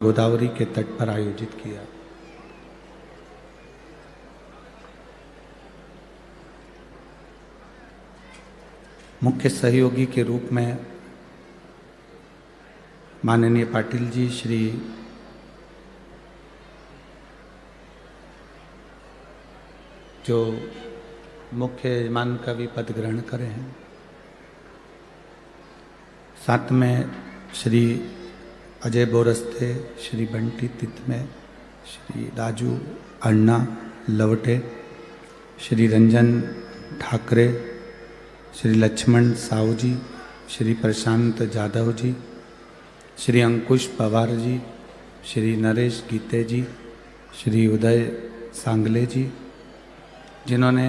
गोदावरी के तट पर आयोजित किया। मुख्य सहयोगी के रूप में माननीय पाटिल जी, श्री जो मुख्य यजमान का भी पद ग्रहण करे हैं, साथ में श्री अजय बोरस्ते, श्री बंटी तितमे, श्री राजू अन्ना लवटे, श्री रंजन ठाकरे, श्री लक्ष्मण साहू जी, श्री प्रशांत जाधव जी, श्री अंकुश पवार जी, श्री नरेश गीते जी, श्री उदय सांगले जी, जिन्होंने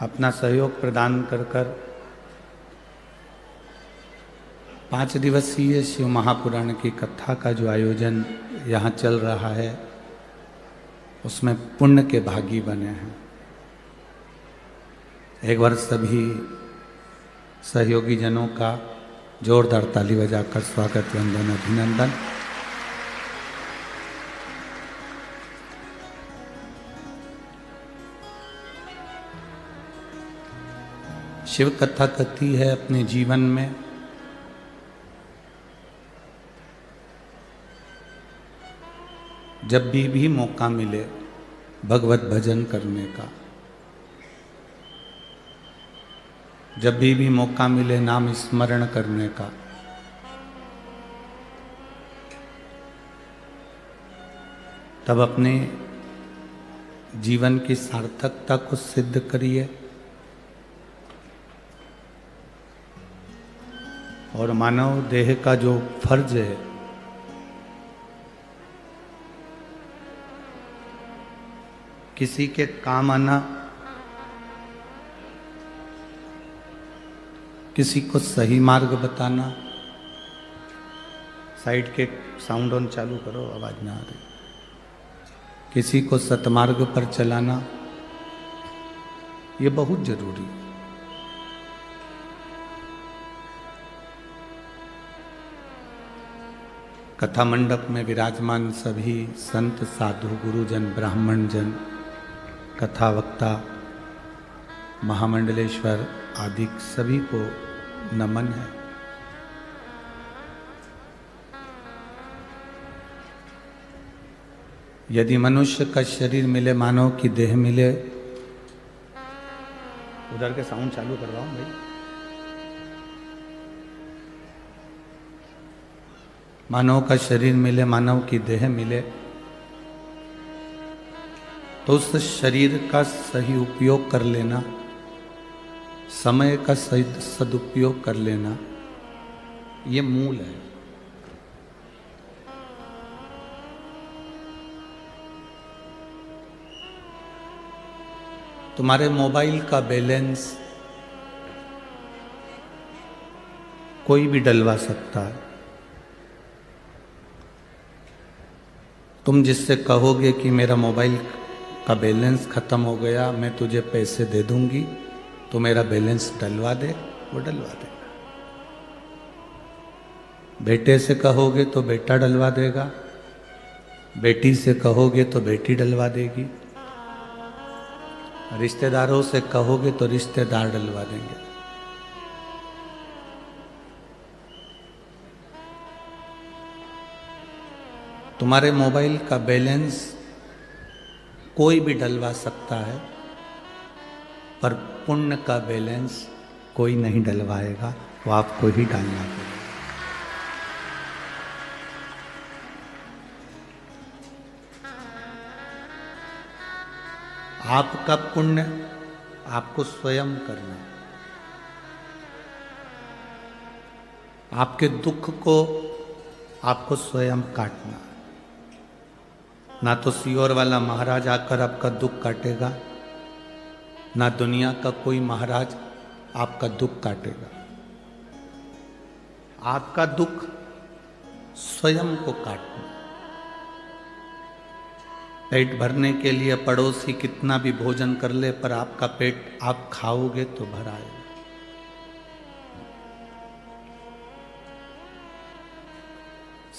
अपना सहयोग प्रदान कर 5 दिवसीय शिव महापुराण की कथा का जो आयोजन यहाँ चल रहा है, उसमें पुण्य के भागी बने हैं। एक बार सभी सहयोगी जनों का जोरदार ताली बजाकर स्वागत, वंदन, अभिनंदन। शिव कथा कहती है अपने जीवन में जब भी मौका मिले भगवत भजन करने का, जब भी मौका मिले नाम स्मरण करने का, तब अपने जीवन की सार्थकता को सिद्ध करिए और मानव देह का जो फर्ज है किसी के काम आना, किसी को सही मार्ग बताना। साइड के साउंड ऑन चालू करो, आवाज ना आ रही। किसी को सतमार्ग पर चलाना, ये बहुत जरूरी है। कथा मंडप में विराजमान सभी संत, साधु, गुरुजन, ब्राह्मण जन, कथा वक्ता, महामंडलेश्वर आदि सभी को नमन है। यदि मनुष्य का शरीर मिले, मानव की देह मिले, उधर के साउंड चालू करवाओ भाई। मानव का शरीर मिले, मानव की देह मिले, तो उस शरीर का सही उपयोग कर लेना, समय का सही सदुपयोग कर लेना, ये मूल है। तुम्हारे मोबाइल का बैलेंस कोई भी डलवा सकता है। तुम जिससे कहोगे कि मेरा मोबाइल का बैलेंस खत्म हो गया, मैं तुझे पैसे दे दूंगी, तो मेरा बैलेंस डलवा दे, वो डलवा देगा। बेटे से कहोगे तो बेटा डलवा देगा, बेटी से कहोगे तो बेटी डलवा देगी, रिश्तेदारों से कहोगे तो रिश्तेदार डलवा देंगे। तुम्हारे मोबाइल का बैलेंस कोई भी डलवा सकता है, पर पुण्य का बैलेंस कोई नहीं डलवाएगा, वो आपको ही डालना पड़ेगा। आपका पुण्य आपको स्वयं करना, आपके दुख को आपको स्वयं काटना। ना तो सियोर वाला महाराज आकर आपका दुख काटेगा, ना दुनिया का कोई महाराज आपका दुख काटेगा। आपका दुख स्वयं को काटना। पेट भरने के लिए पड़ोसी कितना भी भोजन कर ले, पर आपका पेट आप खाओगे तो भर आएगा।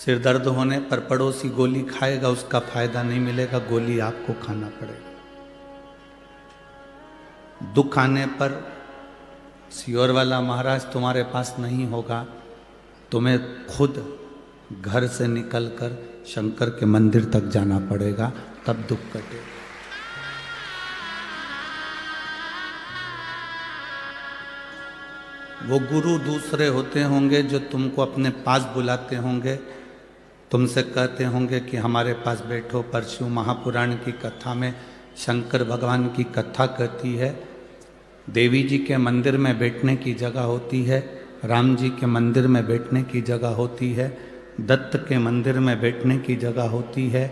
सिर दर्द होने पर पड़ोसी गोली खाएगा, उसका फायदा नहीं मिलेगा, गोली आपको खाना पड़ेगा। दुख आने पर सियोर वाला महाराज तुम्हारे पास नहीं होगा, तुम्हें खुद घर से निकलकर शंकर के मंदिर तक जाना पड़ेगा, तब दुख कटेगा। वो गुरु दूसरे होते होंगे जो तुमको अपने पास बुलाते होंगे, तुमसे कहते होंगे कि हमारे पास बैठो। परशु महापुराण की कथा में शंकर भगवान की कथा कहती है, देवी जी के मंदिर में बैठने की जगह होती है, राम जी के मंदिर में बैठने की जगह होती है, दत्त के मंदिर में बैठने की जगह होती है,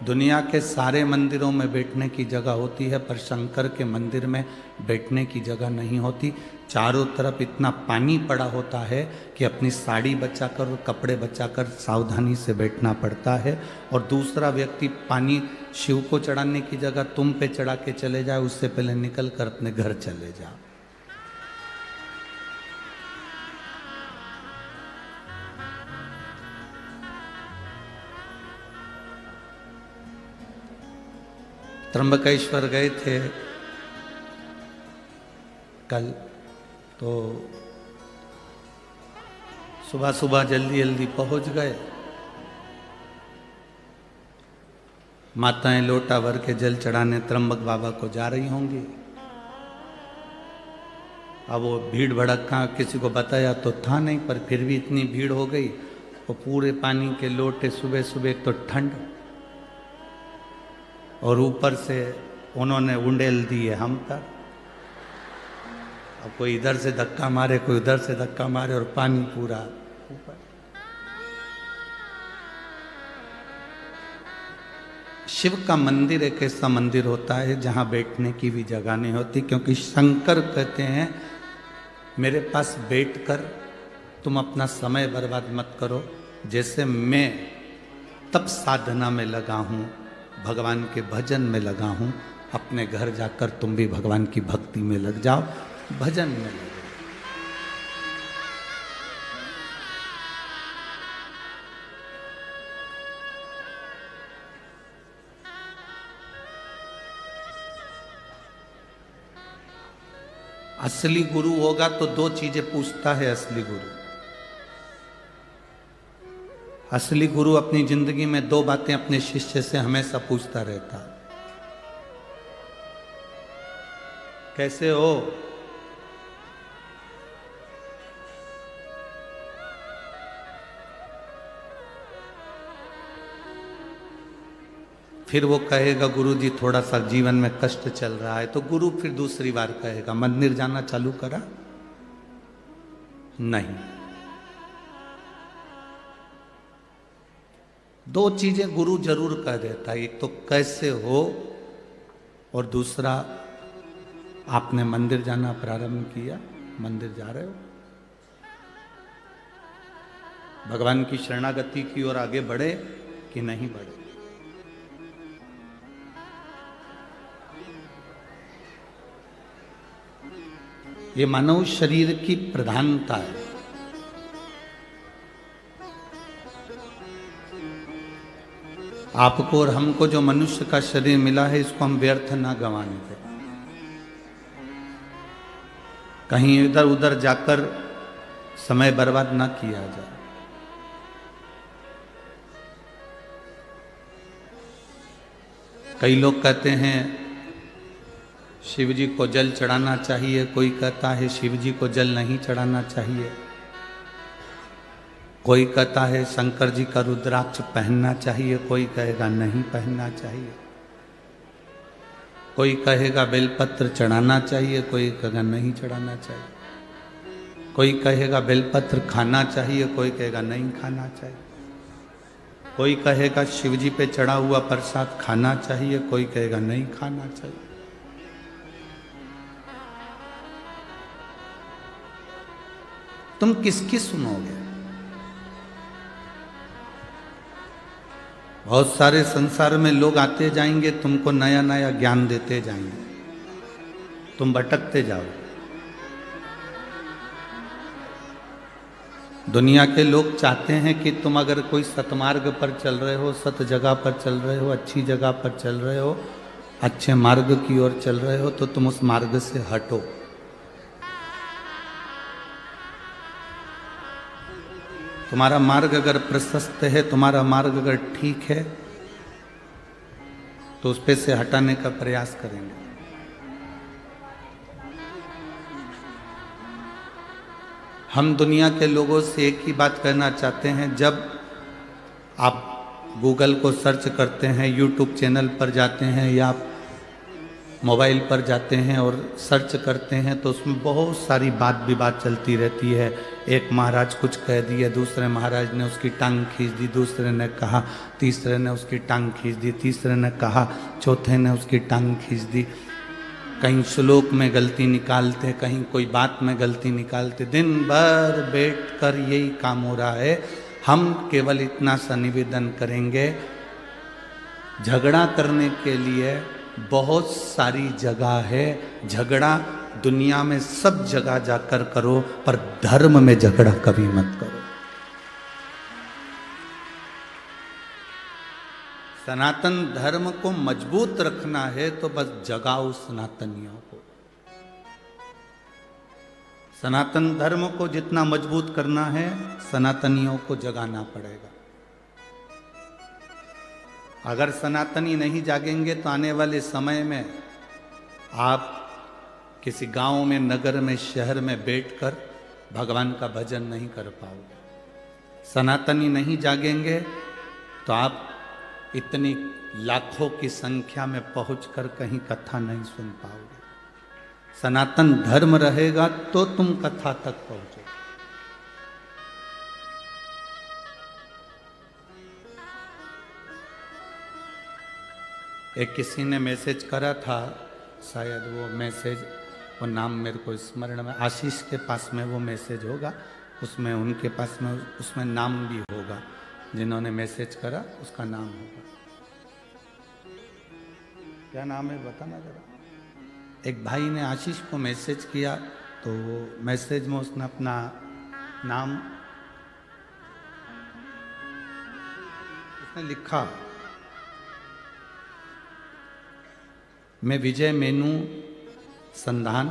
दुनिया के सारे मंदिरों में बैठने की जगह होती है, पर शंकर के मंदिर में बैठने की जगह नहीं होती। चारों तरफ इतना पानी पड़ा होता है कि अपनी साड़ी बचाकर और कपड़े बचाकर सावधानी से बैठना पड़ता है। और दूसरा व्यक्ति पानी शिव को चढ़ाने की जगह तुम पे चढ़ा के चले जाए, उससे पहले निकल कर अपने घर चले जाओ। त्र्यंबकेश्वर गए थे कल, तो सुबह सुबह जल्दी जल्दी पहुंच गए। माताएं लोटा भर के जल चढ़ाने त्र्यंबक बाबा को जा रही होंगी। अब वो भीड़ भड़का किसी को बताया तो था नहीं, पर फिर भी इतनी भीड़ हो गई। वो पूरे पानी के लोटे, सुबह सुबह तो ठंड और ऊपर से उन्होंने उंडेल दिए हम तक। अब कोई इधर से धक्का मारे, कोई उधर से धक्का मारे, और पानी पूरा ऊपर। शिव का मंदिर एक ऐसा मंदिर होता है जहां बैठने की भी जगह नहीं होती, क्योंकि शंकर कहते हैं मेरे पास बैठकर तुम अपना समय बर्बाद मत करो। जैसे मैं तब साधना में लगा हूं, भगवान के भजन में लगा हूं, अपने घर जाकर तुम भी भगवान की भक्ति में लग जाओ, भजन में लग जाओ। असली गुरु होगा तो दो चीजें पूछता है असली गुरु। असली गुरु अपनी जिंदगी में दो बातें अपने शिष्य से हमेशा पूछता रहता। कैसे हो? फिर वो कहेगा गुरु जी थोड़ा सा जीवन में कष्ट चल रहा है, तो गुरु फिर दूसरी बार कहेगा मंदिर जाना चालू करा? नहीं। दो चीजें गुरु जरूर कह देता है, एक तो कैसे हो, और दूसरा आपने मंदिर जाना प्रारंभ किया, मंदिर जा रहे हो, भगवान की शरणागति की ओर आगे बढ़े कि नहीं बढ़े। ये मानव शरीर की प्रधानता है। आपको और हमको जो मनुष्य का शरीर मिला है, इसको हम व्यर्थ ना गंवाने दें। कहीं इधर उधर जाकर समय बर्बाद ना किया जाए। कई लोग कहते हैं शिव जी को जल चढ़ाना चाहिए, कोई कहता है शिव जी को जल नहीं चढ़ाना चाहिए, कोई कहता है शंकर जी का रुद्राक्ष पहनना चाहिए, कोई कहेगा नहीं पहनना चाहिए, कोई कहेगा बेलपत्र चढ़ाना चाहिए, कोई कहेगा नहीं चढ़ाना चाहिए, कोई कहेगा बेलपत्र खाना चाहिए, कोई कहेगा नहीं खाना चाहिए, कोई कहेगा शिव जी पे चढ़ा हुआ प्रसाद खाना चाहिए, कोई कहेगा नहीं खाना चाहिए। तुम किसकी सुनोगे? बहुत सारे संसार में लोग आते जाएंगे, तुमको नया नया ज्ञान देते जाएंगे, तुम भटकते जाओ। दुनिया के लोग चाहते हैं कि तुम अगर कोई सतमार्ग पर चल रहे हो, सत जगह पर चल रहे हो, अच्छी जगह पर चल रहे हो, अच्छे मार्ग की ओर चल रहे हो, तो तुम उस मार्ग से हटो। तुम्हारा मार्ग अगर प्रशस्त है, तुम्हारा मार्ग अगर ठीक है, तो उस पे से हटाने का प्रयास करेंगे। हम दुनिया के लोगों से एक ही बात कहना चाहते हैं, जब आप गूगल को सर्च करते हैं, यूट्यूब चैनल पर जाते हैं या आप मोबाइल पर जाते हैं और सर्च करते हैं, तो उसमें बहुत सारी बात विवाद चलती रहती है। एक महाराज कुछ कह दिए, दूसरे महाराज ने उसकी टांग खींच दी, दूसरे ने कहा, तीसरे ने उसकी टांग खींच दी, तीसरे ने कहा, चौथे ने उसकी टांग खींच दी। कहीं श्लोक में गलती निकालते, कहीं कोई बात में गलती निकालते। दिन भर बैठ कर यही काम हो रहा है। हम केवल इतना सा निवेदन करेंगे, झगड़ा करने के लिए बहुत सारी जगह है। झगड़ा दुनिया में सब जगह जाकर करो, पर धर्म में झगड़ा कभी मत करो। सनातन धर्म को मजबूत रखना है तो बस जगाओ सनातनियों को। सनातन धर्म को जितना मजबूत करना है, सनातनियों को जगाना पड़ेगा। अगर सनातनी नहीं जागेंगे तो आने वाले समय में आप किसी गांव में, नगर में, शहर में बैठकर भगवान का भजन नहीं कर पाओगे। सनातनी नहीं जागेंगे तो आप इतनी लाखों की संख्या में पहुंचकर कहीं कथा नहीं सुन पाओगे। सनातन धर्म रहेगा तो तुम कथा तक पहुंचोगे। एक किसी ने मैसेज करा था, शायद वो मैसेज, वो नाम मेरे को स्मरण में, आशीष के पास में वो मैसेज होगा, उसमें उनके पास में उसमें नाम भी होगा, जिन्होंने मैसेज करा उसका नाम होगा। क्या नाम है बताना जरा। एक भाई ने आशीष को मैसेज किया, तो मैसेज में उसने अपना नाम उसने लिखा, मैं विजय मेनू संधान,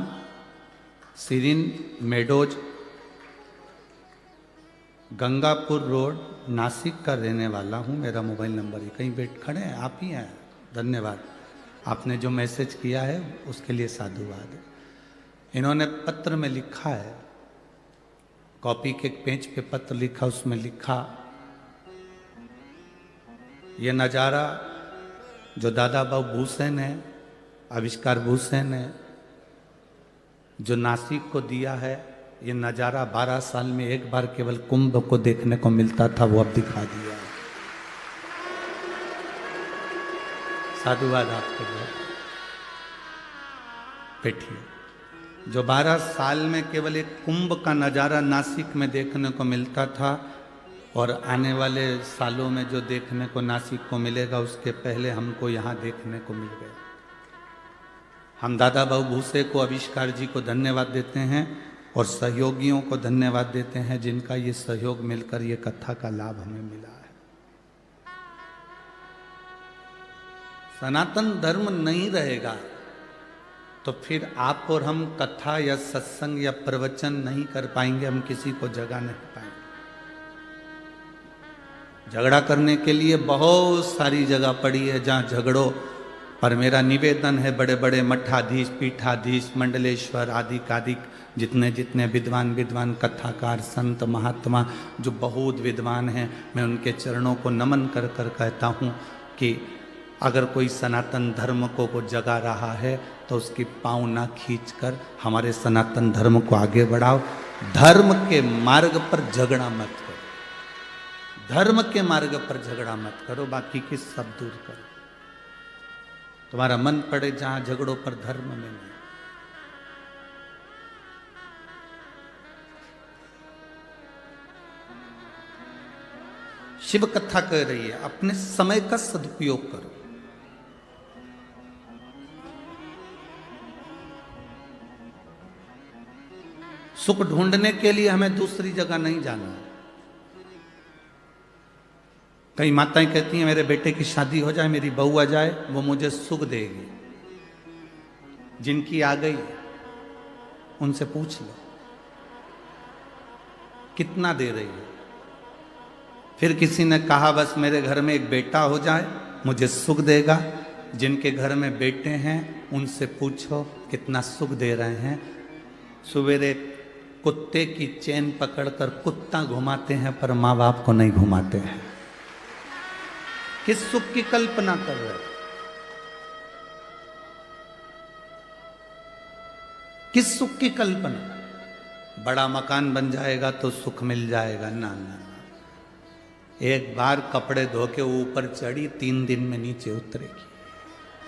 Sirin meadows, Gangapur road, Nashik का रहने वाला हूँ। मेरा मोबाइल नंबर है। कहीं बैठ खड़े हैं, आप ही हैं। धन्यवाद, आपने जो मैसेज किया है उसके लिए साधुवाद। इन्होंने पत्र में लिखा है, कॉपी के पेज पे पत्र लिखा, उसमें लिखा, ये नज़ारा जो दादा बाबू भूसेन है, आविष्कार भूसेन है, जो नासिक को दिया है, ये नज़ारा 12 साल में एक बार केवल कुंभ को देखने को मिलता था, वो अब दिखा दिया है। साधुवाद आपको। बैठिए। जो 12 साल में केवल एक कुंभ का नज़ारा नासिक में देखने को मिलता था, और आने वाले सालों में जो देखने को नासिक को मिलेगा, उसके पहले हमको यहाँ देखने को मिल गया। हम दादा बाबू भूसे को, आविष्कार जी को धन्यवाद देते हैं और सहयोगियों को धन्यवाद देते हैं, जिनका ये सहयोग मिलकर ये कथा का लाभ हमें मिला है। सनातन धर्म नहीं रहेगा तो फिर आप और हम कथा या सत्संग या प्रवचन नहीं कर पाएंगे, हम किसी को जगा नहीं पाएंगे। झगड़ा करने के लिए बहुत सारी जगह पड़ी है जहाँ झगड़ो, पर मेरा निवेदन है, बड़े बड़े मठाधीश, पीठाधीश, मंडलेश्वर आदि कादिक जितने जितने विद्वान कथाकार, संत, महात्मा जो बहुत विद्वान हैं, मैं उनके चरणों को नमन कर कर कहता हूँ कि अगर कोई सनातन धर्म को जगा रहा है तो उसकी पाँव ना खींचकर हमारे सनातन धर्म को आगे बढ़ाओ। धर्म के मार्ग पर झगड़ा मत करो, धर्म के मार्ग पर झगड़ा मत करो, बाकी की सब दूर करो। तुम्हारा मन पड़े जहां झगड़ों पर, धर्म में नहीं। शिव कथा कह रही है, अपने समय का सदुपयोग करो। सुख ढूंढने के लिए हमें दूसरी जगह नहीं जाना है। कई माताएं कहती हैं मेरे बेटे की शादी हो जाए, मेरी बहू आ जाए, वो मुझे सुख देगी। जिनकी आ गई उनसे पूछ लो कितना दे रही है। फिर किसी ने कहा बस मेरे घर में एक बेटा हो जाए मुझे सुख देगा। जिनके घर में बेटे हैं उनसे पूछो कितना सुख दे रहे हैं। सवेरे कुत्ते की चेन पकड़कर कुत्ता घुमाते हैं पर माँ बाप को नहीं घुमाते हैं। किस सुख की कल्पना कर रहे हैं? किस सुख की कल्पना? बड़ा मकान बन जाएगा तो सुख मिल जाएगा? ना ना ना। एक बार कपड़े धो के ऊपर चढ़ी 3 दिन में नीचे उतरेगी,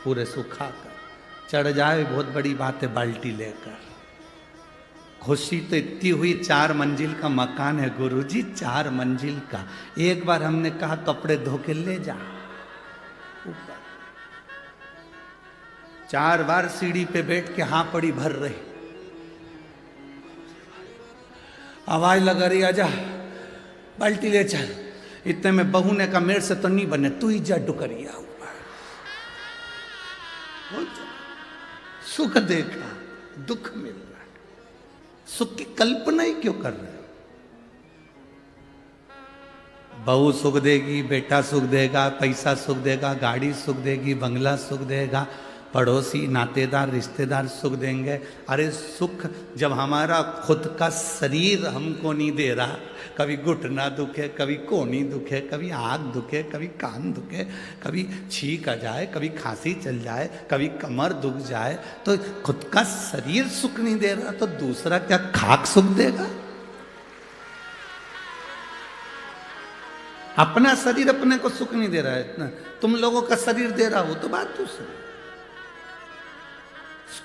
पूरे सुखा कर। चढ़ जाए बहुत बड़ी बात है, बाल्टी लेकर। खुशी तो इतनी हुई, 4 मंजिल का मकान है गुरुजी, 4 मंजिल का। एक बार हमने कहा कपड़े धो के ले जा ऊपर। 4 बार सीढ़ी पे बैठ के हाँ पड़ी भर रही, आवाज लगा रही आजा बाल्टी ले चल। इतने में बहू ने कहा मेरे से तो नहीं बने, तू ही जा डुकरिया ऊपर। सुख देखा, दुख मिल रहा है। सुख की कल्पना ही क्यों कर रहे हो? बहू सुख देगी, बेटा सुख देगा, पैसा सुख देगा, गाड़ी सुख देगी, बंगला सुख देगा, पड़ोसी नातेदार रिश्तेदार सुख देंगे। अरे सुख जब हमारा खुद का शरीर हमको नहीं दे रहा, कभी घुटना दुखे, कभी कोहनी दुखे, कभी आँख दुखे, कभी कान दुखे, कभी छींक आ जाए, कभी खांसी चल जाए, कभी कमर दुख जाए, तो खुद का शरीर सुख नहीं दे रहा तो दूसरा क्या खाक सुख देगा? अपना शरीर अपने को सुख नहीं दे रहा है इतना, तुम लोगों का शरीर दे रहा हो तो बात दूसरी।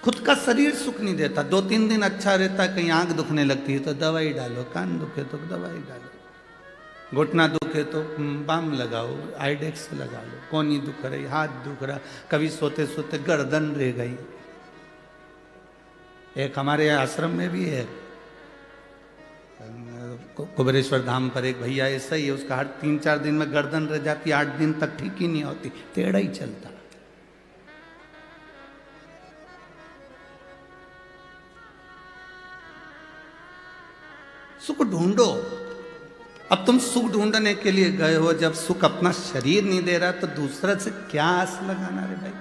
खुद का शरीर सुख नहीं देता। 2-3 दिन अच्छा रहता है, कहीं आंख दुखने लगती है तो दवाई डालो, कान दुखे तो दवाई डालो, घुटना दुखे तो बाम लगाओ, आइडेक्स लगा लो, कोहनी दुख रही, हाथ दुख रहा, कभी सोते सोते गर्दन रह गई। एक हमारे आश्रम में भी है, कुबेरेश्वर धाम पर एक भैया ऐसा ही है, उसका हर 3-4 दिन में गर्दन रह जाती, 8 दिन तक ठीक ही नहीं होती, टेढ़ा ही चलता। सुख ढूंढो। अब तुम सुख ढूंढने के लिए गए हो, जब सुख अपना शरीर नहीं दे रहा तो दूसरे से क्या आस लगाना रे भाई?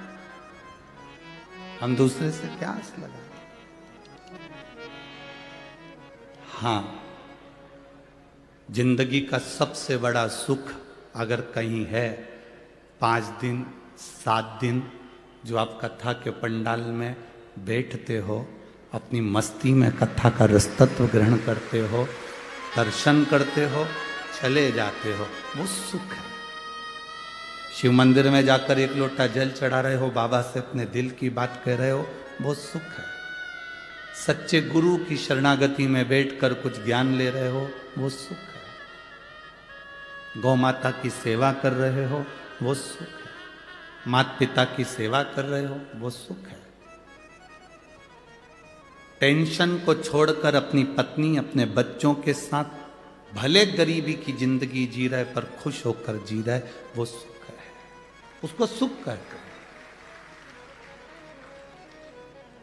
हम दूसरे से क्या आस लगाना? हाँ, जिंदगी का सबसे बड़ा सुख अगर कहीं है, 5 दिन 7 दिन जो आप कथा के पंडाल में बैठते हो, अपनी मस्ती में कथा का रसतत्व ग्रहण करते हो, दर्शन करते हो, चले जाते हो, वो सुख है। शिव मंदिर में जाकर 1 लोटा जल चढ़ा रहे हो, बाबा से अपने दिल की बात कह रहे हो, वो सुख है। सच्चे गुरु की शरणागति में बैठकर कुछ ज्ञान ले रहे हो, वो सुख है। गौ माता की सेवा कर रहे हो, वो सुख है। माता पिता की सेवा कर रहे हो, वो सुख है। टेंशन को छोड़कर अपनी पत्नी अपने बच्चों के साथ भले गरीबी की जिंदगी जी रहे पर खुश होकर जी रहे, वो सुख है। उसको सुख कहते हैं।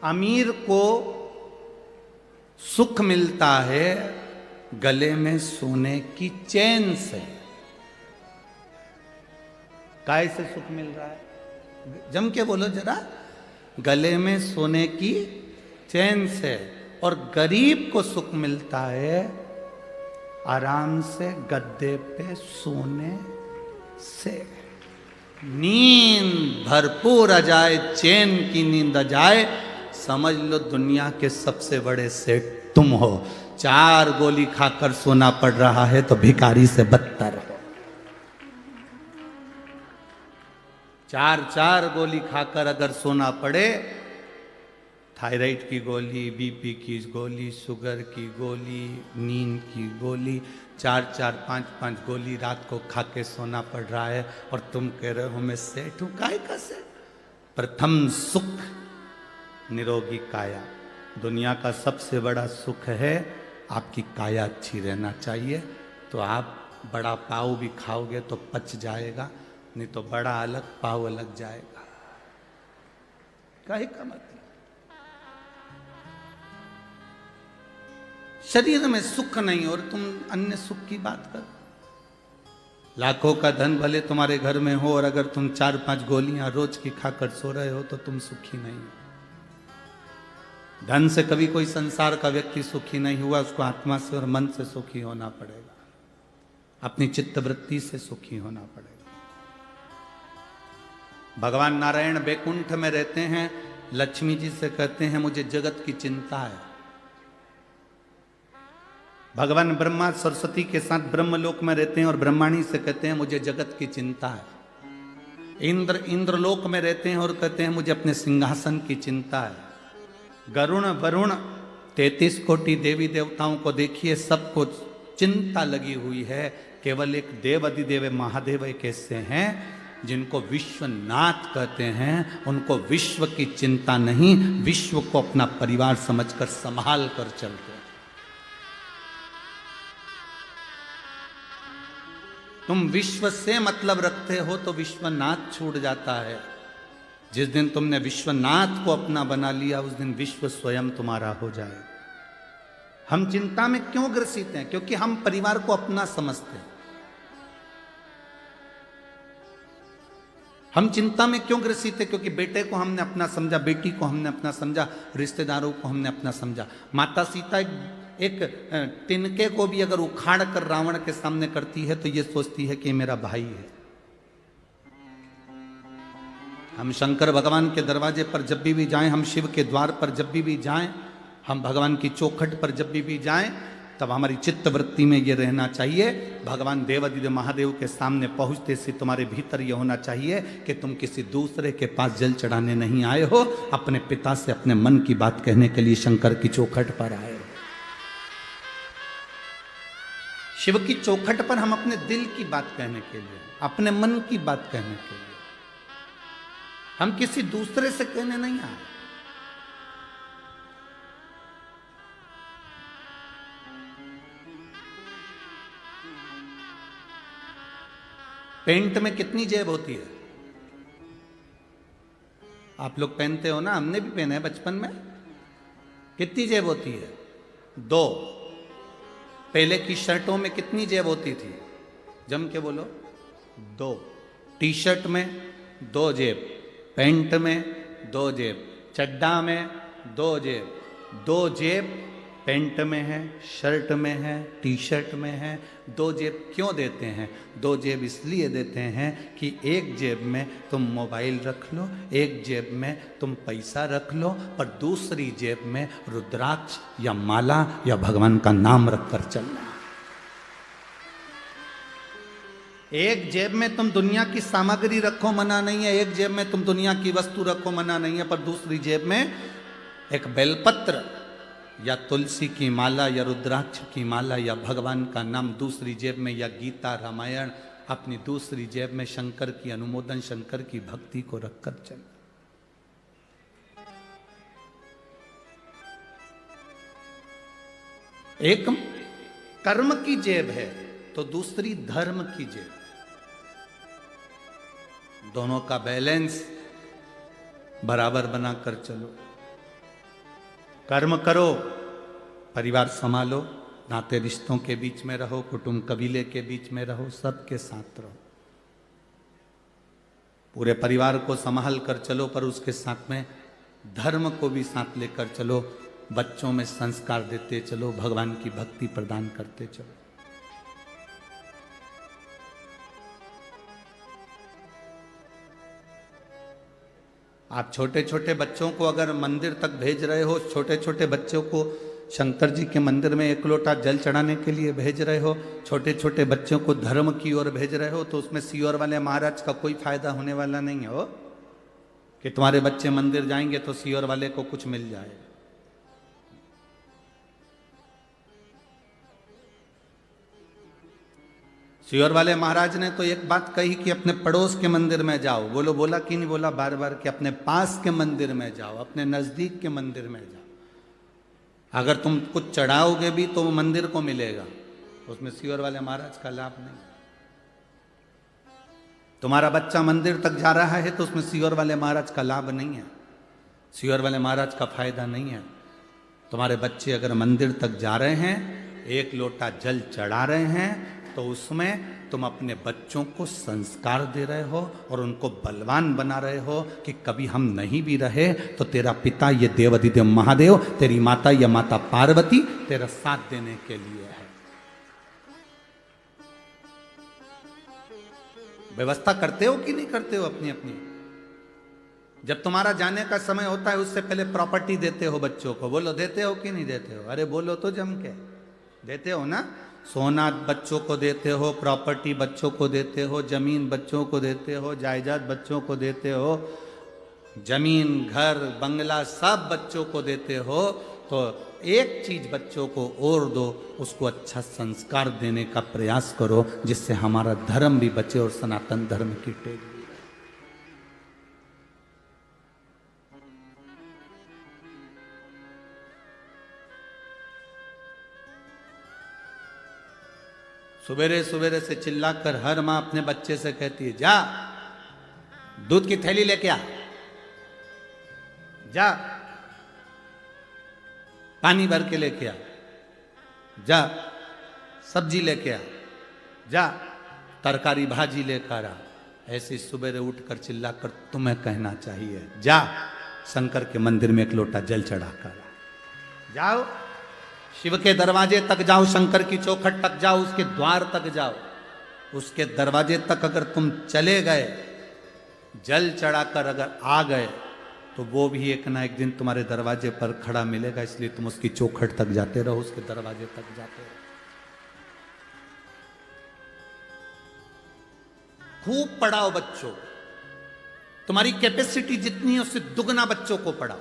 अमीर को सुख मिलता है गले में सोने की चैन से। काय से सुख मिल रहा है? जम के बोलो जरा। गले में सोने की चैन से। और गरीब को सुख मिलता है आराम से गद्दे पे सोने से। नींद भरपूर आ जाए, चैन की नींद आ जाए, समझ लो दुनिया के सबसे बड़े सेठ तुम हो। 4 गोली खाकर सोना पड़ रहा है तो भिखारी से बदतर हो। 4 गोली खाकर अगर सोना पड़े, थायराइड की गोली, बीपी की गोली, शुगर की गोली, नींद की गोली, 4-4, 5-5 गोली रात को खा के सोना पड़ रहा है, और तुम कह रहे हो मैं सेठ हूं। काय का सेठ? प्रथम सुख निरोगी काया। दुनिया का सबसे बड़ा सुख है आपकी काया अच्छी रहना चाहिए। तो आप बड़ा पाव भी खाओगे तो पच जाएगा, नहीं तो बड़ा अलग पाव अलग जाएगा। काहे का मतलब? शरीर में सुख नहीं और तुम अन्य सुख की बात करो। लाखों का धन भले तुम्हारे घर में हो और अगर तुम 4-5 गोलियां रोज की खाकर सो रहे हो तो तुम सुखी नहीं हो। धन से कभी कोई संसार का व्यक्ति सुखी नहीं हुआ, उसको आत्मा से और मन से सुखी होना पड़ेगा, अपनी चित्तवृत्ति से सुखी होना पड़ेगा। भगवान नारायण बैकुंठ में रहते हैं, लक्ष्मी जी से कहते हैं मुझे जगत की चिंता है। भगवान ब्रह्मा सरस्वती के साथ ब्रह्मलोक में रहते हैं और ब्रह्माणी से कहते हैं मुझे जगत की चिंता है। इंद्रलोक में रहते हैं और कहते हैं मुझे अपने सिंहासन की चिंता है। गरुण वरुण 33 कोटि देवी देवताओं को देखिए, सबको चिंता लगी हुई है। केवल एक देव अधिदेव महादेव एक ऐसे हैं जिनको विश्वनाथ कहते हैं, उनको विश्व की चिंता नहीं, विश्व को अपना परिवार समझकर संभाल कर चलते हैं। तुम विश्व से मतलब रखते हो तो विश्वनाथ छूट जाता है। जिस दिन तुमने विश्वनाथ को अपना बना लिया उस दिन विश्व स्वयं तुम्हारा हो जाए। हम चिंता में क्यों ग्रसित हैं? क्योंकि हम परिवार को अपना समझते हैं। हम चिंता में क्यों ग्रसित हैं? क्योंकि बेटे को हमने अपना समझा, बेटी को हमने अपना समझा, रिश्तेदारों को हमने अपना समझा। माता सीता एक तिनके को भी अगर उखाड़ कर रावण के सामने करती है तो ये सोचती है कि मेरा भाई है। हम शंकर भगवान के दरवाजे पर जब भी जाएं, हम शिव के द्वार पर जब भी जाएं, हम भगवान की चौखट पर जब भी जाएं, तब हमारी चित्तवृत्ति में ये रहना चाहिए। भगवान देवादिदेव महादेव के सामने पहुंचते से तुम्हारे भीतर ये होना चाहिए कि तुम किसी दूसरे के पास जल चढ़ाने नहीं आए हो, अपने पिता से अपने मन की बात कहने के लिए शंकर की चौखट पर आए हो। शिव की चौखट पर हम अपने दिल की बात कहने के लिए, अपने मन की बात कहने के लिए, हम किसी दूसरे से कहने नहीं आए। पेंट में कितनी जेब होती है? आप लोग पहनते हो ना, हमने भी पहना है बचपन में। कितनी जेब होती है? 2। पहले की शर्टों में कितनी जेब होती थी? जम के बोलो। 2। टी शर्ट में 2 जेब, पैंट में 2 जेब, चड्डा में 2 जेब। 2 जेब पैंट में है, शर्ट में है, टी शर्ट में है। 2 जेब क्यों देते हैं? 2 जेब इसलिए देते हैं कि एक जेब में तुम मोबाइल रख लो, एक जेब में तुम पैसा रख लो, पर दूसरी जेब में रुद्राक्ष या माला या भगवान का नाम रखकर चलना। एक जेब में तुम दुनिया की सामग्री रखो, मना नहीं है। एक जेब में तुम दुनिया की वस्तु रखो, मना नहीं है। पर दूसरी जेब में एक बेलपत्र या तुलसी की माला या रुद्राक्ष की माला या भगवान का नाम दूसरी जेब में, या गीता रामायण अपनी दूसरी जेब में शंकर की अनुमोदन, शंकर की भक्ति को रखकर चल। एक कर्म की जेब है तो दूसरी धर्म की जेब। दोनों का बैलेंस बराबर बनाकर चलो। कर्म करो, परिवार संभालो, नाते रिश्तों के बीच में रहो, कुटुंब कबीले के बीच में रहो, सबके साथ रहो। पूरे परिवार को संभाल कर चलो, पर उसके साथ में धर्म को भी साथ लेकर चलो। बच्चों में संस्कार देते चलो, भगवान की भक्ति प्रदान करते चलो। आप छोटे छोटे बच्चों को अगर मंदिर तक भेज रहे हो, छोटे छोटे बच्चों को शंकर जी के मंदिर में 1 लोटा जल चढ़ाने के लिए भेज रहे हो, छोटे छोटे बच्चों को धर्म की ओर भेज रहे हो, तो उसमें सीओर वाले महाराज का कोई फायदा होने वाला नहीं हो कि तुम्हारे बच्चे मंदिर जाएंगे तो सीओर वाले को कुछ मिल जाए। सीओर वाले महाराज ने तो एक बात कही कि अपने पड़ोस के मंदिर में जाओ। बोलो, बोला कि नहीं बोला बार बार कि अपने पास के मंदिर में जाओ, अपने नजदीक के मंदिर में जाओ। अगर तुम कुछ चढ़ाओगे भी तो वो मंदिर को मिलेगा, उसमें सियोर वाले महाराज का लाभ नहीं। तुम्हारा बच्चा मंदिर तक जा रहा है तो उसमें सियोर वाले महाराज का लाभ नहीं है, सियोर वाले महाराज का फायदा नहीं है। तुम्हारे बच्चे अगर मंदिर तक जा रहे हैं, एक लोटा जल चढ़ा रहे हैं, तो उसमें तुम अपने बच्चों को संस्कार दे रहे हो और उनको बलवान बना रहे हो कि कभी हम नहीं भी रहे तो तेरा पिता ये देवाधिदेव महादेव, तेरी माता या माता पार्वती तेरा साथ देने के लिए है। व्यवस्था करते हो कि नहीं करते हो अपनी अपनी? जब तुम्हारा जाने का समय होता है उससे पहले प्रॉपर्टी देते हो बच्चों को, बोलो देते हो कि नहीं देते हो? अरे बोलो तो जम के, देते हो ना? सोना बच्चों को देते हो, प्रॉपर्टी बच्चों को देते हो, जमीन बच्चों को देते हो, जायदाद बच्चों को देते हो, जमीन घर बंगला सब बच्चों को देते हो। तो एक चीज बच्चों को और दो, उसको अच्छा संस्कार देने का प्रयास करो जिससे हमारा धर्म भी बचे और सनातन धर्म की टेक भी। सवेरे सवेरे से चिल्लाकर हर मां अपने बच्चे से कहती है, जा दूध की थैली लेके आ, जा पानी भर के लेके आ, जा सब्जी लेके आ, जा तरकारी भाजी लेकर आ। ऐसी सवेरे उठकर चिल्लाकर तुम्हें कहना चाहिए, जा शंकर के मंदिर में एक लोटा जल चढ़ाकर आ। जाओ शिव के दरवाजे तक जाओ, शंकर की चौखट तक जाओ, उसके द्वार तक जाओ। उसके दरवाजे तक अगर तुम चले गए, जल चढ़ाकर अगर आ गए, तो वो भी एक ना एक दिन तुम्हारे दरवाजे पर खड़ा मिलेगा। इसलिए तुम उसकी चौखट तक जाते रहो, उसके दरवाजे तक जाते रहो। खूब पढ़ाओ बच्चों, तुम्हारी कैपेसिटी जितनी है उससे दुगना बच्चों को पढ़ाओ।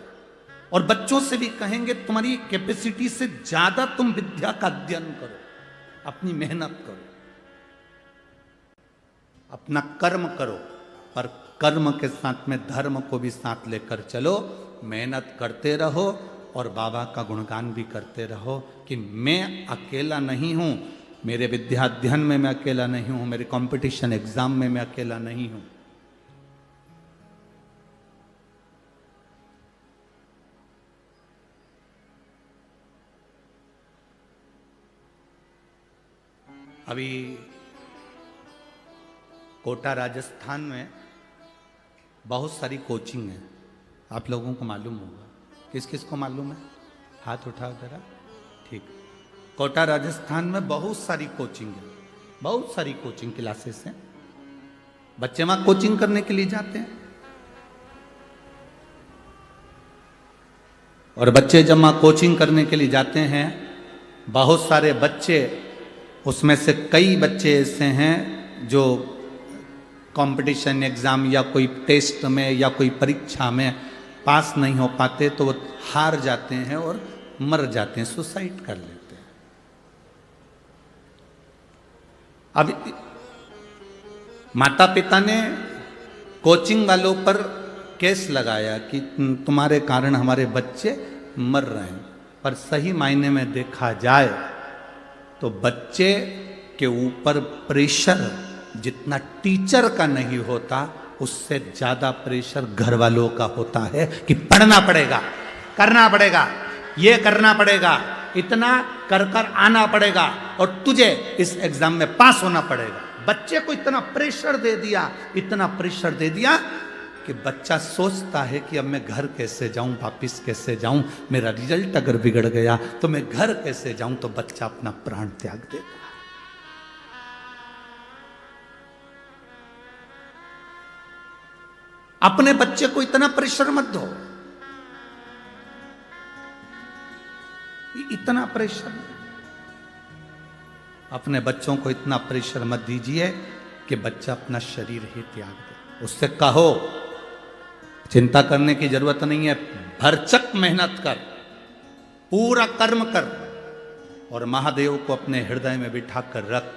और बच्चों से भी कहेंगे तुम्हारी कैपेसिटी से ज्यादा तुम विद्या का अध्ययन करो, अपनी मेहनत करो, अपना कर्म करो, पर कर्म के साथ में धर्म को भी साथ लेकर चलो। मेहनत करते रहो और बाबा का गुणगान भी करते रहो कि मैं अकेला नहीं हूं, मेरे विद्या अध्ययन में मैं अकेला नहीं हूं, मेरे कंपटीशन एग्जाम में मैं अकेला नहीं हूं। अभी कोटा राजस्थान में बहुत सारी कोचिंग है, आप लोगों को मालूम होगा। किस किस को मालूम है? हाथ उठाओ जरा। ठीक, कोटा राजस्थान में बहुत सारी कोचिंग है, बहुत सारी कोचिंग क्लासेस हैं। बच्चे वहां कोचिंग करने के लिए जाते हैं और बच्चे जब वहां कोचिंग करने के लिए जाते हैं, बहुत सारे बच्चे, उसमें से कई बच्चे ऐसे हैं जो कंपटीशन एग्ज़ाम या कोई टेस्ट में या कोई परीक्षा में पास नहीं हो पाते, तो वो हार जाते हैं और मर जाते हैं, सुसाइड कर लेते हैं। अब माता पिता ने कोचिंग वालों पर केस लगाया कि तुम्हारे कारण हमारे बच्चे मर रहे हैं, पर सही मायने में देखा जाए तो बच्चे के ऊपर प्रेशर जितना टीचर का नहीं होता, उससे ज्यादा प्रेशर घर वालों का होता है कि पढ़ना पड़ेगा, करना पड़ेगा, ये करना पड़ेगा, इतना कर कर आना पड़ेगा और तुझे इस एग्जाम में पास होना पड़ेगा। बच्चे को इतना प्रेशर दे दिया, इतना प्रेशर दे दिया कि बच्चा सोचता है कि अब मैं घर कैसे जाऊं, वापिस कैसे जाऊं, मेरा रिजल्ट अगर बिगड़ गया तो मैं घर कैसे जाऊं। तो बच्चा अपना प्राण त्याग देता है। अपने बच्चे को इतना प्रेशर मत दो, इतना प्रेशर, अपने बच्चों को इतना प्रेशर मत दीजिए कि बच्चा अपना शरीर ही त्याग दे। उससे कहो चिंता करने की जरूरत नहीं है, भरचक मेहनत कर, पूरा कर्म कर और महादेव को अपने हृदय में बिठा कर रख।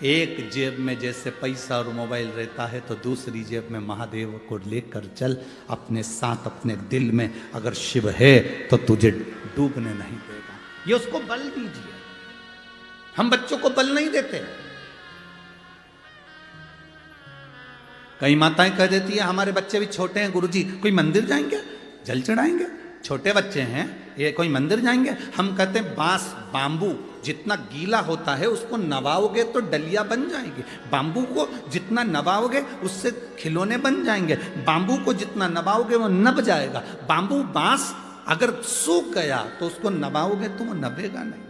एक जेब में जैसे पैसा और मोबाइल रहता है तो दूसरी जेब में महादेव को लेकर चल। अपने साथ अपने दिल में अगर शिव है तो तुझे डूबने नहीं देगा। ये उसको बल दीजिए। हम बच्चों को बल नहीं देते। कई माताएं कह देती है हमारे बच्चे भी छोटे हैं गुरुजी, कोई मंदिर जाएंगे, जल चढ़ाएंगे, छोटे बच्चे हैं ये कोई मंदिर जाएंगे। हम कहते हैं बांस बांबू जितना गीला होता है उसको नवाओगे तो डलिया बन जाएगी, बांबू को जितना नवाओगे उससे खिलौने बन जाएंगे, बांबू को जितना नवाओगे वो नब जाएगा। बांबू बांस अगर सूख गया तो उसको नवाओगे तो वो नबेगा नहीं।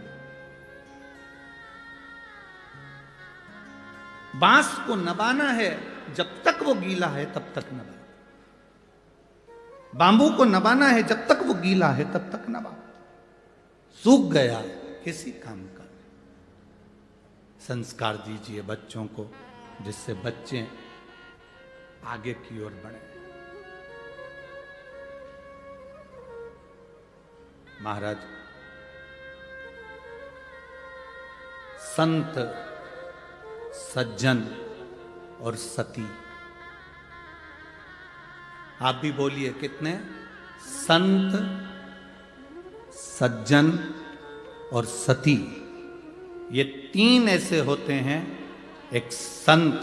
बांस को नबाना है, जब तक वो गीला है तब तक नबा। बांबू को नबाना है, जब तक वो गीला है तब तक नबा। सूख गया किसी काम का। संस्कार दीजिए बच्चों को जिससे बच्चे आगे की ओर बढ़े। महाराज संत सज्जन और सती, आप भी बोलिए कितने? संत सज्जन और सती, ये तीन ऐसे होते हैं। एक संत,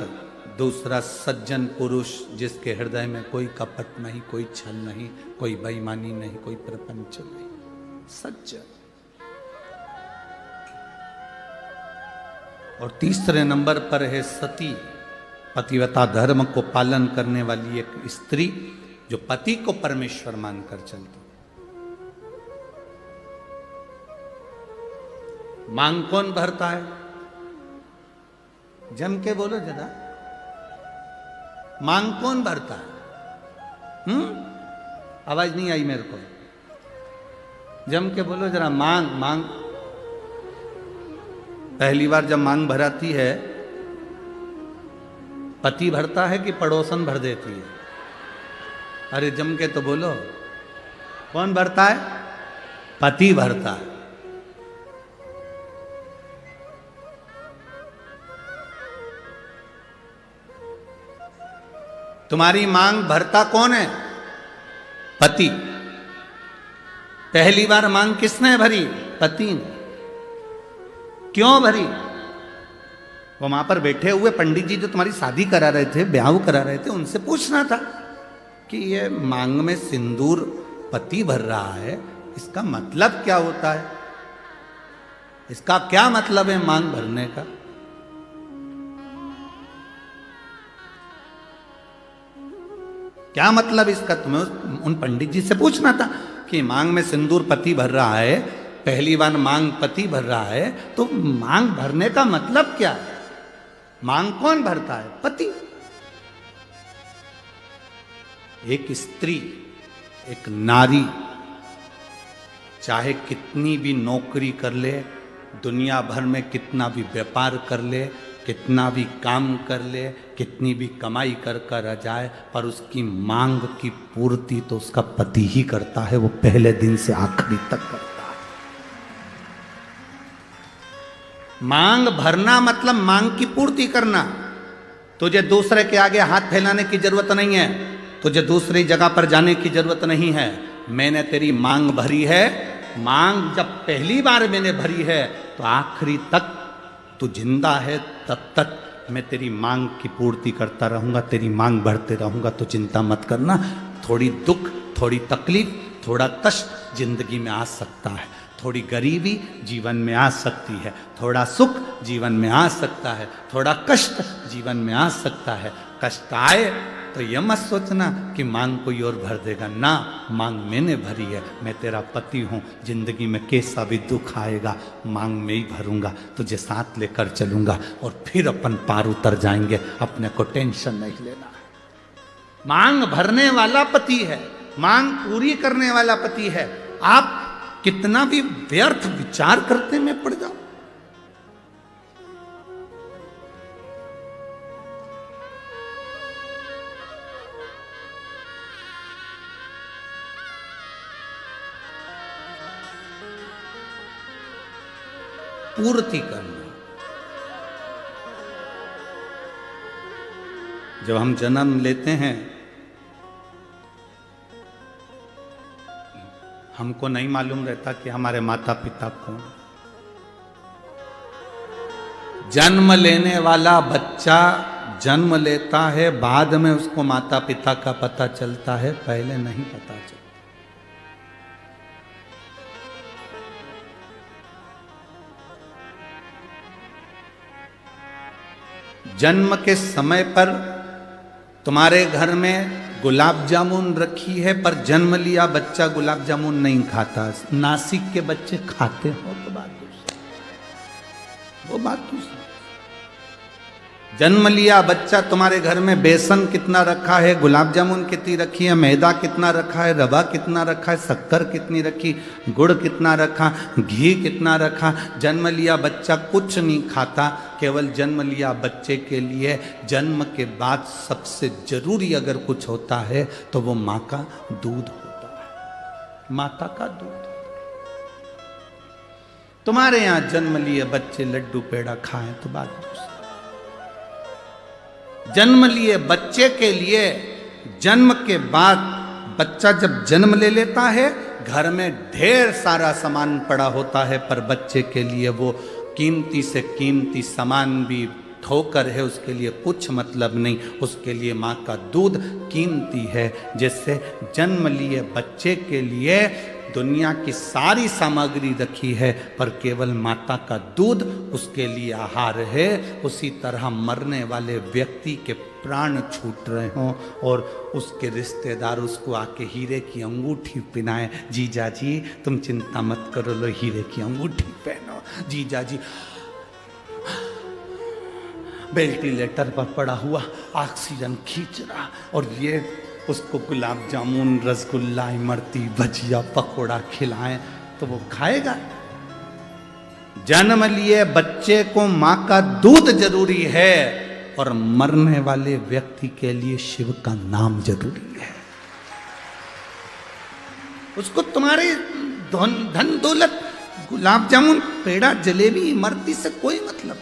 दूसरा सज्जन पुरुष जिसके हृदय में कोई कपट नहीं, कोई छल नहीं, कोई बेईमानी नहीं, कोई प्रपंच नहीं, सज्जन। और तीसरे नंबर पर है सती, पतिव्रता धर्म को पालन करने वाली एक स्त्री जो पति को परमेश्वर मानकर चलती। मांग कौन भरता है? जम के बोलो जरा, मांग कौन भरता है? आवाज नहीं आई मेरे को, जम के बोलो जरा। मांग मांग पहली बार जब मांग भराती है पति भरता है कि पड़ोसन भर देती है? अरे जम के तो बोलो, कौन भरता है? पति भरता है। तुम्हारी मांग भरता कौन है? पति। पहली बार मांग किसने भरी? पति ने। क्यों भरी? वो वहां पर बैठे हुए पंडित जी जो तुम्हारी शादी करा रहे थे, ब्याह करा रहे थे, उनसे पूछना था कि ये मांग में सिंदूर पति भर रहा है, इसका मतलब क्या होता है? इसका क्या मतलब है मांग भरने का? क्या मतलब इसका? तुम्हें उन पंडित जी से पूछना था कि मांग में सिंदूर पति भर रहा है, पहली बार मांग पति भर रहा है, तो मांग भरने का मतलब क्या है? मांग कौन भरता है? पति। एक स्त्री, एक नारी चाहे कितनी भी नौकरी कर ले, दुनिया भर में कितना भी व्यापार कर ले, कितना भी काम कर ले, कितनी भी कमाई कर आ जाए, पर उसकी मांग की पूर्ति तो उसका पति ही करता है। वो पहले दिन से आखिरी तक करता है। मांग भरना मतलब मांग की पूर्ति करना। तुझे दूसरे के आगे हाथ फैलाने की जरूरत नहीं है, तुझे दूसरी जगह पर जाने की जरूरत नहीं है। मैंने तेरी मांग भरी है। मांग जब पहली बार मैंने भरी है तो आखिरी तक तू जिंदा है, तब तक मैं तेरी मांग की पूर्ति करता रहूंगा, तेरी मांग भरते रहूंगा। तो चिंता मत करना। थोड़ी दुख, थोड़ी तकलीफ, थोड़ा कष्ट जिंदगी में आ सकता है, थोड़ी गरीबी जीवन में आ सकती है, थोड़ा सुख जीवन में आ सकता है, थोड़ा कष्ट जीवन में आ सकता है। कष्ट आए तो यह मत सोचना कि मांग कोई और भर देगा। ना, मांग मैंने भरी है, मैं तेरा पति हूँ। जिंदगी में कैसा भी दुख आएगा मांग में ही भरूंगा, तुझे साथ लेकर चलूंगा और फिर अपन पार उतर जाएंगे। अपने को टेंशन नहीं लेना। मांग भरने वाला पति है, मांग पूरी करने वाला पति है। आप कितना भी व्यर्थ विचार करते में पड़ जाओ। पूर्ति करना। जब हम जन्म लेते हैं हमको नहीं मालूम रहता कि हमारे माता पिता कौन। जन्म लेने वाला बच्चा जन्म लेता है, बाद में उसको माता पिता का पता चलता है, पहले नहीं पता चलता। जन्म के समय पर तुम्हारे घर में गुलाब जामुन रखी है, पर जन्म लिया बच्चा गुलाब जामुन नहीं खाता। नासिक के बच्चे खाते हो तो बात दूसरी, वो बात दूसरी। जन्म लिया बच्चा, तुम्हारे घर में बेसन कितना रखा है, गुलाब जामुन कितनी रखी है, मैदा कितना रखा है, रवा कितना रखा है, शक्कर कितनी रखी, गुड़ कितना रखा, घी कितना रखा। जन्म लिया बच्चा कुछ नहीं खाता। केवल जन्म लिया बच्चे के लिए जन्म के बाद सबसे जरूरी अगर कुछ होता है तो वो माँ का दूध होता है, माता का दूध। तुम्हारे यहां जन्म लिए बच्चे लड्डू पेड़ा खाएं तो बात दूसरी। जन्म लिए बच्चे के लिए जन्म के बाद बच्चा जब जन्म ले लेता है, घर में ढेर सारा सामान पड़ा होता है, पर बच्चे के लिए वो कीमती से कीमती सामान भी ठोकर है, उसके लिए कुछ मतलब नहीं। उसके लिए माँ का दूध कीमती है। जिससे जन्म लिए बच्चे के लिए दुनिया की सारी सामग्री रखी है, पर केवल माता का दूध उसके लिए आहार है। उसी तरह मरने वाले व्यक्ति के प्राण छूट रहे हों और उसके रिश्तेदार उसको आके हीरे की अंगूठी पहनाए, जीजा जी तुम चिंता मत करो, लो हीरे की अंगूठी पहनो। जीजा जी वेंटिलेटर पर पड़ा हुआ ऑक्सीजन खींच रहा, और ये उसको गुलाब जामुन, रसगुल्ला, इमरती, भजिया, पकोड़ा खिलाएं तो वो खाएगा। जन्म लिए बच्चे को माँ का दूध जरूरी है, और मरने वाले व्यक्ति के लिए शिव का नाम जरूरी है। उसको तुम्हारे धन दौलत, गुलाब जामुन, पेड़ा, जलेबी, इमरती से कोई मतलब।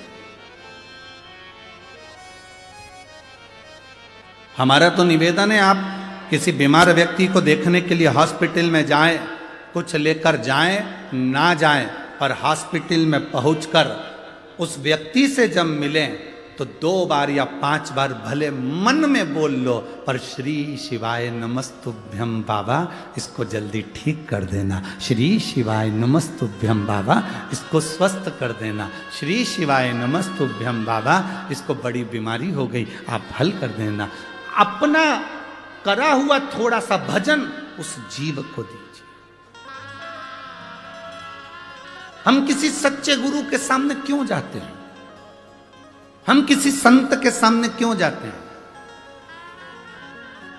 हमारा तो निवेदन है, आप किसी बीमार व्यक्ति को देखने के लिए हॉस्पिटल में जाएं, कुछ लेकर जाएं ना जाएं, पर हॉस्पिटल में पहुंचकर उस व्यक्ति से जब मिलें तो 2 बार या 5 बार भले मन में बोल लो, पर श्री शिवाय नमस्तुभ्यम बाबा, इसको जल्दी ठीक कर देना। श्री शिवाय नमस्तुभ्यम बाबा, इसको स्वस्थ कर देना। श्री शिवाय नमस्तुभ्यम बाबा, इसको बड़ी बीमारी हो गई, आप हल कर देना। अपना करा हुआ थोड़ा सा भजन उस जीव को दीजिए। हम किसी सच्चे गुरु के सामने क्यों जाते हैं? हम किसी संत के सामने क्यों जाते हैं?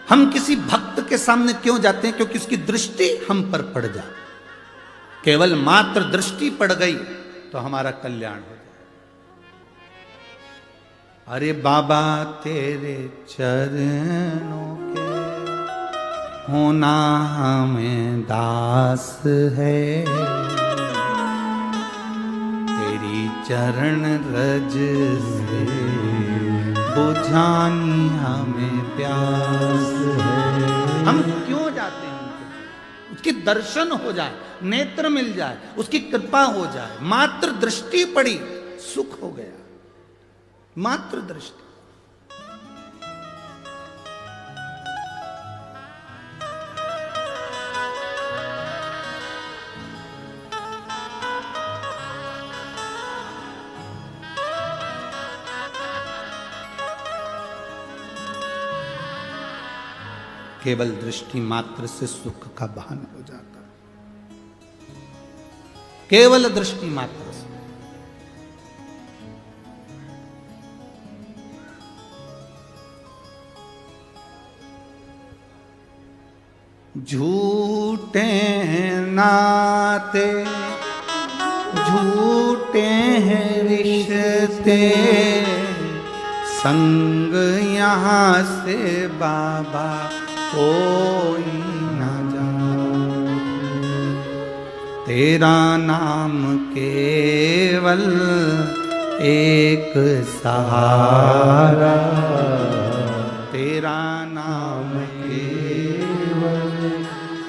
हम किसी भक्त के सामने क्यों जाते हैं? क्योंकि उसकी दृष्टि हम पर पड़ जाए। केवल मात्र दृष्टि पड़ गई तो हमारा कल्याण हो जाए। अरे बाबा तेरे चरणों के होना हमें दास है, तेरी चरण रज से बुझानी हमें प्यास है। हम क्यों जाते हैं? उसके दर्शन हो जाए, नेत्र मिल जाए, उसकी कृपा हो जाए। मात्र दृष्टि पड़ी, सुख हो गया। मात्र दृष्टि। केवल दृष्टि मात्र से सुख का भान हो जाता है। केवल दृष्टि मात्र से। झूठे नाते झूठे हैं रिश्ते, संग यहाँ से बाबा कोई ना जाए। तेरा नाम केवल एक सहारा, तेरा नाम केवल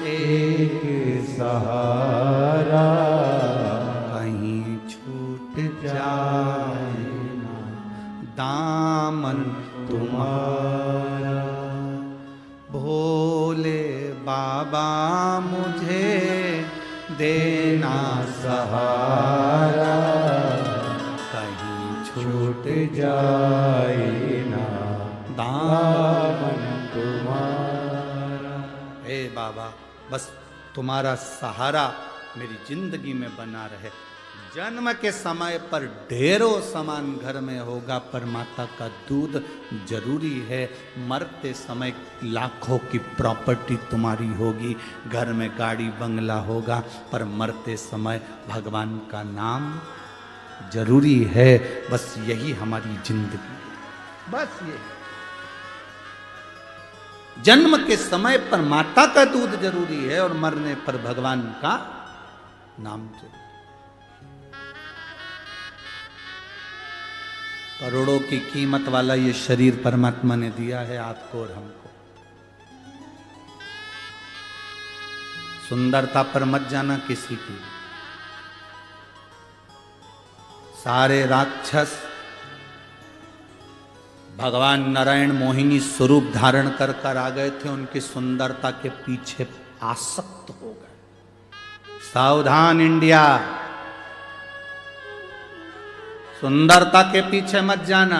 एक सहारा, कहीं छूट जाए भोले बाबा मुझे देना सहारा, कहीं छूट जाए ना दामन तुम्हारा। हे बाबा, बस तुम्हारा सहारा मेरी जिंदगी में बना रहे। जन्म के समय पर ढेरों सामान घर में होगा, पर माता का दूध जरूरी है। मरते समय लाखों की प्रॉपर्टी तुम्हारी होगी, घर में गाड़ी बंगला होगा, पर मरते समय भगवान का नाम जरूरी है। बस यही हमारी जिंदगी है, बस ये। जन्म के समय पर माता का दूध जरूरी है और मरने पर भगवान का नाम जरूरी। करोड़ों की कीमत वाला ये शरीर परमात्मा ने दिया है आपको और हमको। सुंदरता पर मत जाना किसी की। सारे राक्षस भगवान नारायण मोहिनी स्वरूप धारण कर कर आ गए थे, उनकी सुंदरता के पीछे आसक्त हो गए। सावधान इंडिया, सुंदरता के पीछे मत जाना।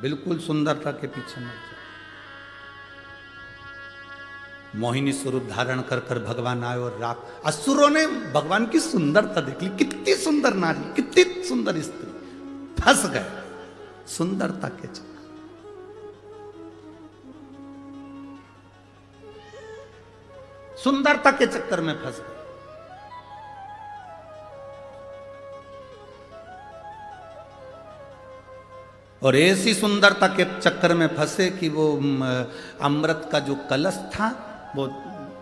बिल्कुल सुंदरता के पीछे मत जाना। मोहिनी स्वरूप धारण कर कर भगवान आए और रात असुरों ने भगवान की सुंदरता देख ली। कितनी सुंदर नारी, कितनी सुंदर स्त्री, फंस गए सुंदरता के चक्कर। सुंदरता के चक्कर में फंस गए। और ऐसी सुंदरता के चक्कर में फंसे कि वो अमृत का जो कलश था वो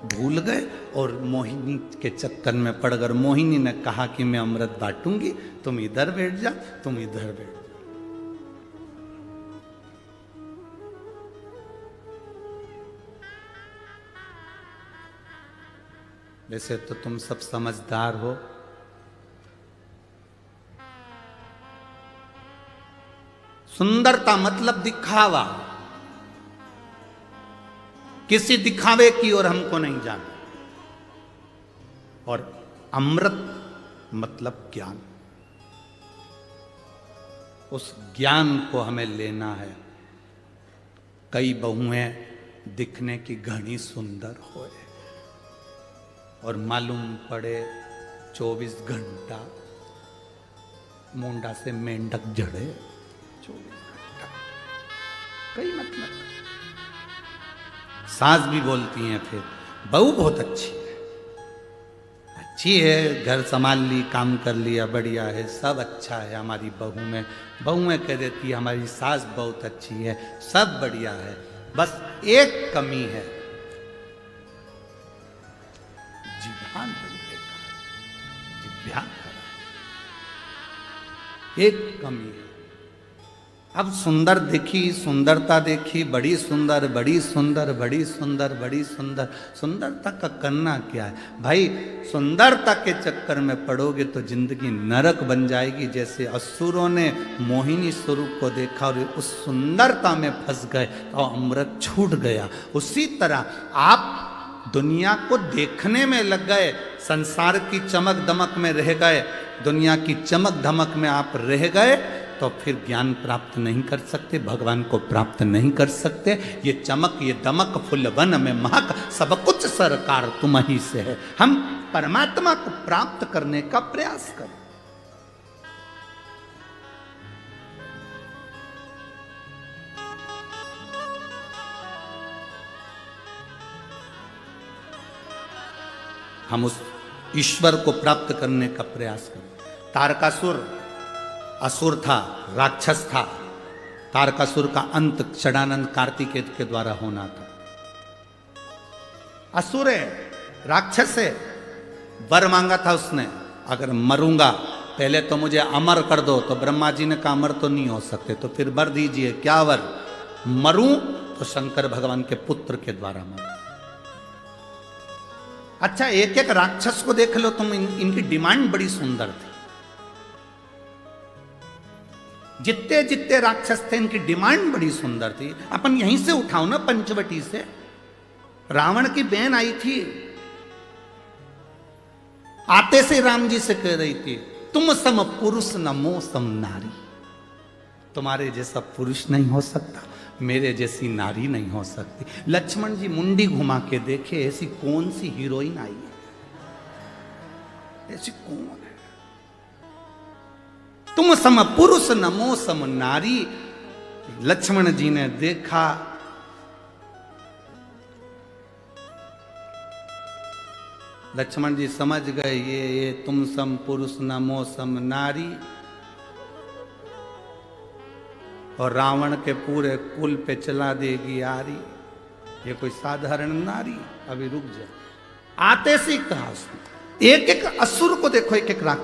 भूल गए और मोहिनी के चक्कर में पड़ गए। मोहिनी ने कहा कि मैं अमृत बांटूंगी, तुम इधर बैठ जा, तुम इधर बैठ जा। वैसे तो तुम सब समझदार हो, सुंदरता मतलब दिखावा। किसी दिखावे की ओर हमको नहीं जाना। और अमृत मतलब ज्ञान, उस ज्ञान को हमें लेना है। कई बहुएं दिखने की घनी सुंदर होए और मालूम पड़े 24 घंटा मुंडा से मेंढक जड़े। 24 घंटा कई मतलब। सास भी बोलती हैं फिर, बहू बहुत अच्छी है, अच्छी है, घर संभाल ली, काम कर लिया, बढ़िया है, सब अच्छा है हमारी बहू में। बहुएं कह देती है हमारी सास बहुत अच्छी है, सब बढ़िया है, बस एक कमी है, जिभान बनने का, जिभ्या खरा, एक कमी है। अब सुंदर देखी, सुंदरता देखी, बड़ी सुंदर, बड़ी सुंदर, बड़ी सुंदर, बड़ी सुंदर। सुंदरता का करना क्या है भाई? सुंदरता के चक्कर में पड़ोगे तो जिंदगी नरक बन जाएगी। जैसे असुरों ने मोहिनी स्वरूप को देखा और उस सुंदरता में फंस गए और अमृत छूट गया। उसी तरह आप दुनिया को देखने में लग गए, संसार की चमक दमक में रह गए, दुनिया की चमक धमक में आप रह गए तो फिर ज्ञान प्राप्त नहीं कर सकते, भगवान को प्राप्त नहीं कर सकते। ये चमक, ये दमक, फुलवन में महक, सब कुछ सरकार तुम ही से है। हम परमात्मा को प्राप्त करने का प्रयास करें। हम उस ईश्वर को प्राप्त करने का प्रयास करें। तारकासुर असुर था, राक्षस था। तारकासुर का अंत षडानंद कार्तिकेय के द्वारा होना था। असुर है, राक्षस है, वर मांगा था उसने, अगर मरूंगा पहले तो मुझे अमर कर दो। तो ब्रह्मा जी ने कहा अमर तो नहीं हो सकते, तो फिर वर दीजिए। क्या वर? मरूं तो शंकर भगवान के पुत्र के द्वारा मरूं। अच्छा एक एक राक्षस को देख लो तुम, इनकी डिमांड बड़ी सुंदर थी। जितने जितने राक्षस थे इनकी डिमांड बड़ी सुंदर थी। अपन यहीं से उठाओ ना, पंचवटी से। रावण की बहन आई थी, आते से राम जी से कह रही थी, तुम सम पुरुष न मो सम नारी। तुम्हारे जैसा पुरुष नहीं हो सकता, मेरे जैसी नारी नहीं हो सकती। लक्ष्मण जी मुंडी घुमा के देखे, ऐसी कौन सी हीरोइन आई है, ऐसी कौन है। तुम सम पुरुष नमो सम नारी। लक्ष्मण जी ने देखा, लक्ष्मण जी समझ गए ये तुम सम पुरुष नमो सम नारी और रावण के पूरे कुल पे चला देगी आरी। ये कोई साधारण नारी, अभी रुक जा। आते से कहा, एक एक असुर को देखो, एक एक राक्षस